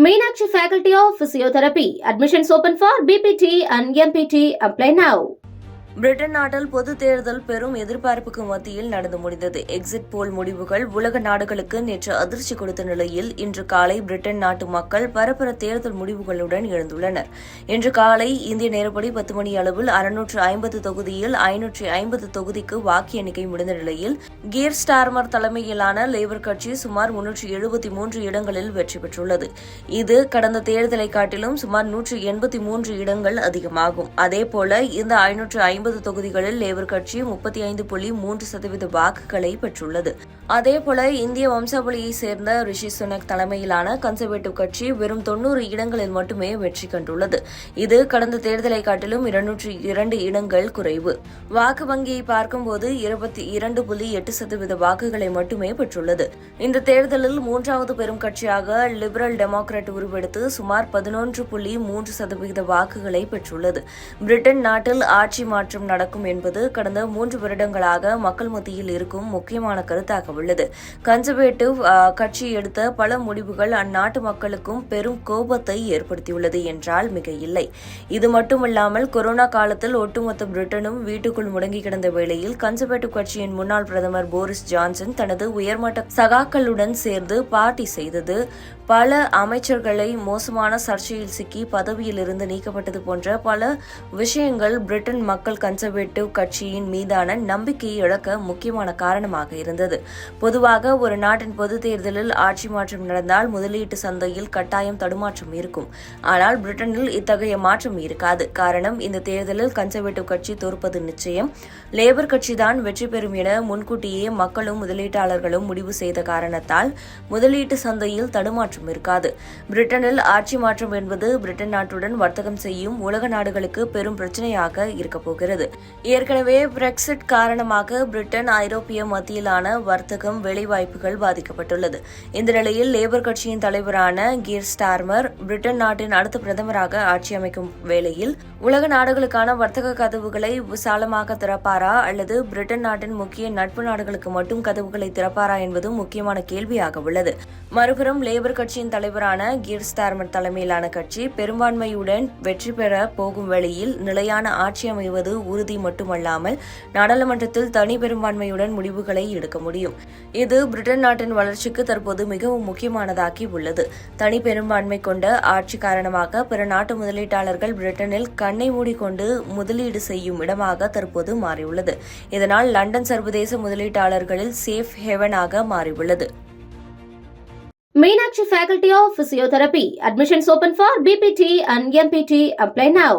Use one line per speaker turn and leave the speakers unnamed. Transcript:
Meenakshi Faculty of Physiotherapy. Admissions open for BPT and MPT. Apply now.
Britain நாட்டில் பொது தேர்தல் பெரும் எதிர்பார்ப்புக்கு மத்தியில் நடந்து முடிந்தது. எக்ஸிட் போல் முடிவுகள் உலக நாடுகளுக்கு நேற்று அதிர்ச்சி கொடுத்த நிலையில் இன்று காலை பிரிட்டன் நாட்டு மக்கள் பரபர தேர்தல் முடிவுகளுடன் எழுந்துள்ளனர். இன்று காலை இந்திய நேரப்படி 10 மணி அளவில் 650 தொகுதியில் 550 தொகுதிக்கு வாக்கு எண்ணிக்கை முடிந்த நிலையில் கீர் ஸ்டார்மர் தலைமையிலான லேபர் கட்சி சுமார் 373 இடங்களில் வெற்றி பெற்றுள்ளது. இது கடந்த தேர்தலை காட்டிலும் சுமார் 183 இடங்கள் அதிகமாகும். அதேபோல இந்த 550 தொகுதிகளில் லேபர் கட்சி 35.3% வாக்குகளை பெற்றுள்ளது. அதேபோல இந்திய வம்சாவளியைச் சேர்ந்த ரிஷி சுனக் தலைமையிலான கன்சர்வேட்டிவ் கட்சி வெறும் 90 இடங்களில் மட்டுமே வெற்றி கண்டுள்ளது. இது கடந்த தேர்தலை காட்டிலும் 202 இடங்கள் குறைவு. வாக்கு வங்கியை பார்க்கும்போது 22.8% வாக்குகளை மட்டுமே பெற்றுள்ளது. இந்த தேர்தலில் மூன்றாவது பெரும் கட்சியாக லிபரல் டெமோக்ராட் உருவெடுத்து சுமார் 11.3% வாக்குகளை பெற்றுள்ளது. பிரிட்டன் நாட்டில் ஆட்சி மாற்றம் நடக்கும் என்பது கடந்த 3 வருடங்களாக மக்கள் மத்தியில் இருக்கும் முக்கியமான கருத்தாக உள்ளது. கன்சர்வேட்டிவ் கட்சி எடுத்த பல முடிவுகள் அந்நாட்டு மக்களுக்கும் பெரும் கோபத்தை ஏற்படுத்தியுள்ளது என்றால் மிக இல்லை. இது மட்டுமல்லாமல் கொரோனா காலத்தில் ஒட்டுமொத்த பிரிட்டனும் வீட்டுக்குள் முடங்கி கிடந்த வேளையில் கன்சர்வேட்டிவ் கட்சியின் முன்னாள் பிரதமர் போரிஸ் ஜான்சன் தனது உயர்மட்ட சகாக்களுடன் சேர்ந்து பார்ட்டி செய்தது, பல அமைச்சர்களை மோசமான சர்ச்சையில் சிக்கி பதவியிலிருந்து நீக்கப்பட்டது போன்ற பல விஷயங்கள் பிரிட்டன் மக்கள் கன்சர்வேட்டிவ் கட்சியின் மீதான நம்பிக்கையை இழக்க முக்கியமான காரணமாக இருந்தது. பொதுவாக ஒரு நாட்டின் பொது தேர்தலில் ஆட்சி மாற்றம் நடந்தால் முதலீட்டு சந்தையில் கட்டாயம் தடுமாற்றம் இருக்கும். ஆனால் பிரிட்டனில் இத்தகைய மாற்றம் இருக்காது. காரணம், இந்த தேர்தலில் கன்சர்வேட்டிவ் கட்சி தோற்பது நிச்சயம். லேபர் கட்சிதான் வெற்றி பெறும் என முன்கூட்டியே மக்களும் முதலீட்டாளர்களும் முடிவு செய்த காரணத்தால் முதலீட்டு சந்தையில் தடுமாற்றம் இருக்காது. பிரிட்டனில் ஆட்சி மாற்றம் என்பது பிரிட்டன் நாட்டுடன் வர்த்தகம் செய்யும் உலக நாடுகளுக்கு பெரும் பிரச்சனையாக இருக்கப் போகிறது. ஏற்கனவே பிரெக்சிட் காரணமாக பிரிட்டன் ஐரோப்பிய மத்தியிலான வர்த்தகம் வேலைவாய்ப்புகள் பாதிக்கப்பட்டுள்ளது. இந்த நிலையில் லேபர் கட்சியின் தலைவரான கீர் ஸ்டார்மர் பிரிட்டன் நாட்டின் அடுத்த பிரதமராக ஆட்சி அமைக்கும் வேளையில் உலக நாடுகளுக்கான வர்த்தக கதவுகளை விசாலமாக திறப்பாரா அல்லது பிரிட்டன் நாட்டின் முக்கிய நட்பு நாடுகளுக்கு மட்டும் கதவுகளை திறப்பாரா என்பதும் முக்கியமான கேள்வியாக உள்ளது. மறுபுறம் லேபர் கட்சியின் தலைவரான கீர் ஸ்டார்மர் தலைமையிலான கட்சி பெரும்பான்மையுடன் வெற்றி பெற போகும் வேளையில் நிலையான ஆட்சி அமைவது உறுதி மட்டுமல்லாமல் நாடாளுமன்றத்தில் தனி பெரும்பான்மையுடன் முடிவுகளை எடுக்க முடியும். இது பிரிட்டன் நாட்டின் வளர்ச்சிக்கு தற்போது மிகவும் முக்கியமானதாகி உள்ளது. தனி பெரும்பான்மை கொண்ட ஆட்சி காரணமாக பிற நாட்டு முதலீட்டாளர்கள் பிரிட்டனில் கண்ணை மூடிக்கொண்டு முதலீடு செய்யும் இடமாக தற்போது மாறியுள்ளது. இதனால் லண்டன் சர்வதேச முதலீட்டாளர்களில் சேஃப் ஹேவனாக மாறியுள்ளது.
Meenakshi Faculty of Physiotherapy. Admissions open for BPT and MPT. Apply now.